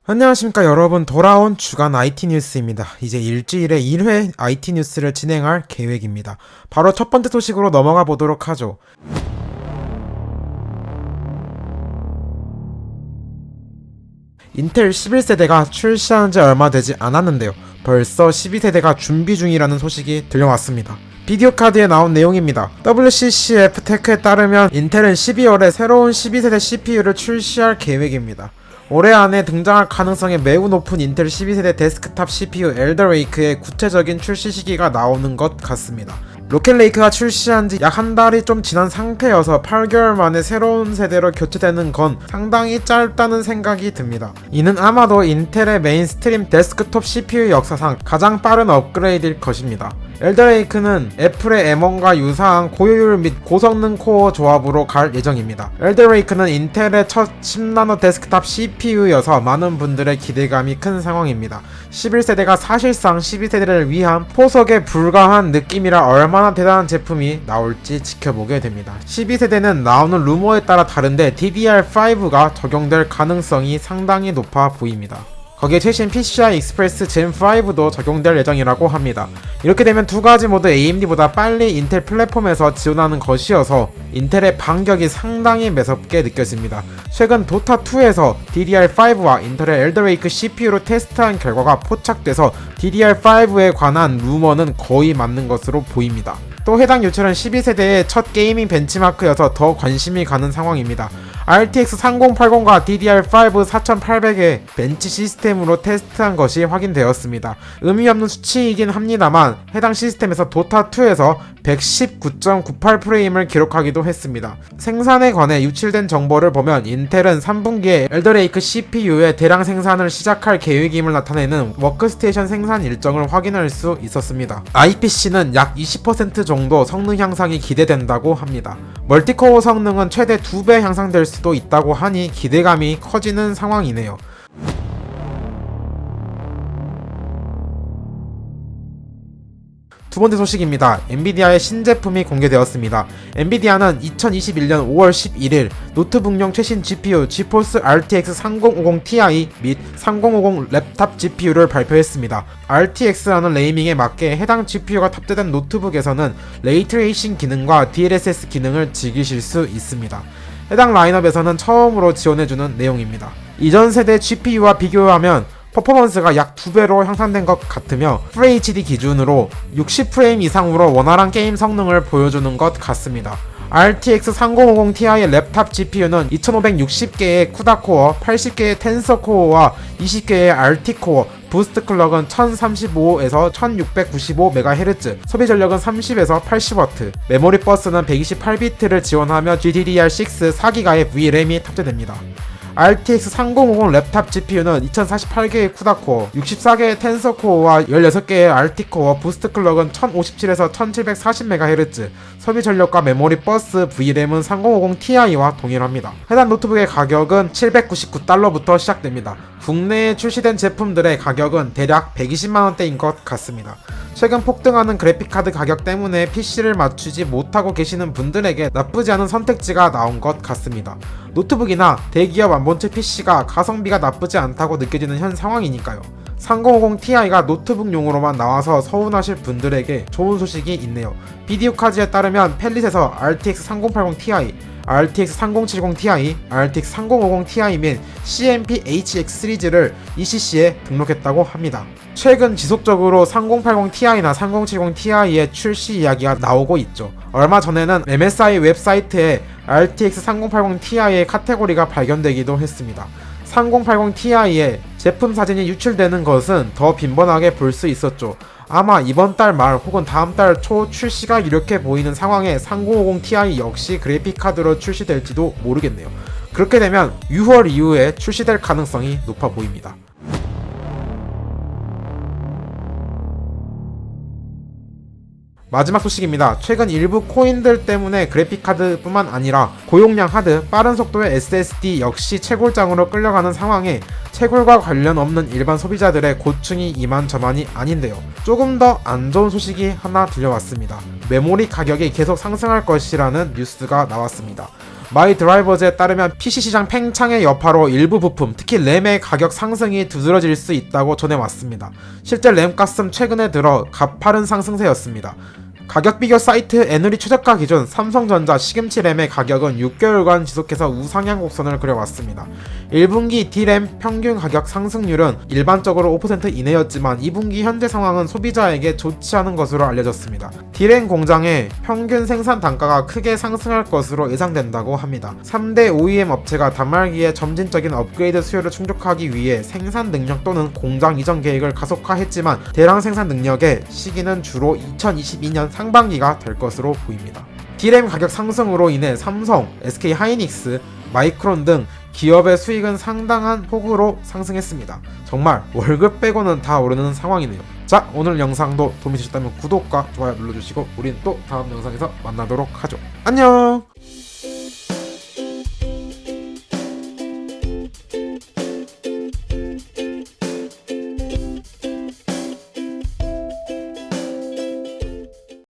안녕하십니까 여러분. 돌아온 주간 IT 뉴스입니다. 이제 일주일에 1회 IT 뉴스를 진행할 계획입니다. 바로 첫 번째 소식으로 넘어가 보도록 하죠. 인텔 11세대가 출시한 지 얼마 되지 않았는데요. 벌써 12세대가 준비 중이라는 소식이 들려왔습니다. 비디오 카드에 나온 내용입니다. WCCF 테크에 따르면 인텔은 12월에 새로운 12세대 CPU를 출시할 계획입니다. 올해 안에 등장할 가능성이 매우 높은 인텔 12세대 데스크탑 CPU 엘더레이크의 구체적인 출시 시기가 나오는 것 같습니다. 로켓레이크가 출시한 지 약 한 달이 좀 지난 상태여서 8개월 만에 새로운 세대로 교체되는 건 상당히 짧다는 생각이 듭니다. 이는 아마도 인텔의 메인스트림 데스크톱 CPU 역사상 가장 빠른 업그레이드일 것입니다. 엘더레이크는 애플의 M1과 유사한 고효율 및 고성능 코어 조합으로 갈 예정입니다. 엘더레이크는 인텔의 첫 10나노 데스크탑 CPU여서 많은 분들의 기대감이 큰 상황입니다. 11세대가 사실상 12세대를 위한 포석에 불과한 느낌이라 얼마나 대단한 제품이 나올지 지켜보게 됩니다. 12세대는 나오는 루머에 따라 다른데 DDR5가 적용될 가능성이 상당히 높아 보입니다. 거기에 최신 PCI Express Gen 5도 적용될 예정이라고 합니다. 이렇게 되면 두 가지 모두 AMD보다 빨리 인텔 플랫폼에서 지원하는 것이어서 인텔의 반격이 상당히 매섭게 느껴집니다. 최근 도타2에서 DDR5와 인텔의 엘더레이크 CPU로 테스트한 결과가 포착돼서 DDR5에 관한 루머는 거의 맞는 것으로 보입니다. 또 해당 유출은 12세대의 첫 게이밍 벤치마크여서 더 관심이 가는 상황입니다. RTX 3080과 DDR5 4800의 벤치 시스템으로 테스트한 것이 확인되었습니다. 의미 없는 수치이긴 합니다만 해당 시스템에서 도타2에서 119.98프레임을 기록하기도 했습니다. 생산에 관해 유출된 정보를 보면 인텔은 3분기에 엘더레이크 CPU의 대량 생산을 시작할 계획임을 나타내는 워크스테이션 생산 일정을 확인할 수 있었습니다. IPC는 약 20% 정도 성능 향상이 기대된다고 합니다. 멀티코어 성능은 최대 2배 향상될 수도 있다고 하니 기대감이 커지는 상황이네요. 두 번째 소식입니다. 엔비디아의 신제품이 공개되었습니다. 엔비디아는 2021년 5월 11일 노트북용 최신 GPU 지포스 RTX 3050 Ti 및 3050 랩탑 GPU를 발표했습니다. RTX라는 네이밍에 맞게 해당 GPU가 탑재된 노트북에서는 레이트레이싱 기능과 DLSS 기능을 즐기실 수 있습니다. 해당 라인업에서는 처음으로 지원해주는 내용입니다. 이전 세대 GPU와 비교하면 퍼포먼스가 약 2배로 향상된 것 같으며 FHD 기준으로 60프레임 이상으로 원활한 게임 성능을 보여주는 것 같습니다. RTX 3050 Ti의 랩탑 GPU는 2560개의 쿠다코어, 80개의 텐서코어와 20개의 RT코어, 부스트 클럭은 1035에서 1695MHz, 소비 전력은 30에서 80W, 메모리 버스는 128비트를 지원하며 GDDR6 4기가의 VRAM이 탑재됩니다. RTX 3050 랩탑 GPU는 2048개의 쿠다코어, 64개의 텐서코어와 16개의 RT코어, 부스트 클럭은 1057에서 1740MHz, 소비 전력과 메모리 버스 VRAM은 3050 Ti와 동일합니다. 해당 노트북의 가격은 $799부터 시작됩니다. 국내에 출시된 제품들의 가격은 대략 120만원대인 것 같습니다. 최근 폭등하는 그래픽카드 가격 때문에 PC를 맞추지 못하고 계시는 분들에게 나쁘지 않은 선택지가 나온 것 같습니다. 노트북이나 대기업 완본체 PC가 가성비가 나쁘지 않다고 느껴지는 현 상황이니까요. 3050 Ti가 노트북용으로만 나와서 서운하실 분들에게 좋은 소식이 있네요. 비디오 카드에 따르면 펠릿에서 RTX 3080 Ti, RTX 3070 Ti, RTX 3050 Ti 및 CMP HX 시리즈를 ECC에 등록했다고 합니다. 최근 지속적으로 3080 Ti나 3070 Ti의 출시 이야기가 나오고 있죠. 얼마 전에는 MSI 웹사이트에 RTX 3080 Ti의 카테고리가 발견되기도 했습니다. 3080 Ti의 제품 사진이 유출되는 것은 더 빈번하게 볼 수 있었죠. 아마 이번 달 말 혹은 다음 달 초 출시가 이렇게 보이는 상황에 3050 Ti 역시 그래픽카드로 출시될지도 모르겠네요. 그렇게 되면 6월 이후에 출시될 가능성이 높아 보입니다. 마지막 소식입니다. 최근 일부 코인들 때문에 그래픽카드뿐만 아니라 고용량 하드, 빠른 속도의 SSD 역시 채굴장으로 끌려가는 상황에 채굴과 관련 없는 일반 소비자들의 고충이 이만저만이 아닌데요. 조금 더 안 좋은 소식이 하나 들려왔습니다. 메모리 가격이 계속 상승할 것이라는 뉴스가 나왔습니다. 마이드라이버즈에 따르면 PC 시장 팽창의 여파로 일부 부품, 특히 램의 가격 상승이 두드러질 수 있다고 전해왔습니다. 실제 램값은 최근에 들어 가파른 상승세였습니다. 가격 비교 사이트 에누리 최저가 기준 삼성전자 시금치 램의 가격은 6개월간 지속해서 우상향 곡선을 그려왔습니다. 1분기 D램 평균 가격 상승률은 일반적으로 5% 이내였지만 2분기 현재 상황은 소비자에게 좋지 않은 것으로 알려졌습니다. D램 공장의 평균 생산 단가가 크게 상승할 것으로 예상된다고 합니다. 3대 OEM 업체가 단말기의 점진적인 업그레이드 수요를 충족하기 위해 생산 능력 또는 공장 이전 계획을 가속화했지만 대량 생산 능력의 시기는 주로 2022년 상반기가 될 것으로 보입니다. D램 가격 상승으로 인해 삼성, SK 하이닉스, 마이크론 등 기업의 수익은 상당한 폭으로 상승했습니다. 정말 월급 빼고는 다 오르는 상황이네요. 자, 오늘 영상도 도움이 되셨다면 구독과 좋아요 눌러주시고 우린 또 다음 영상에서 만나도록 하죠. 안녕!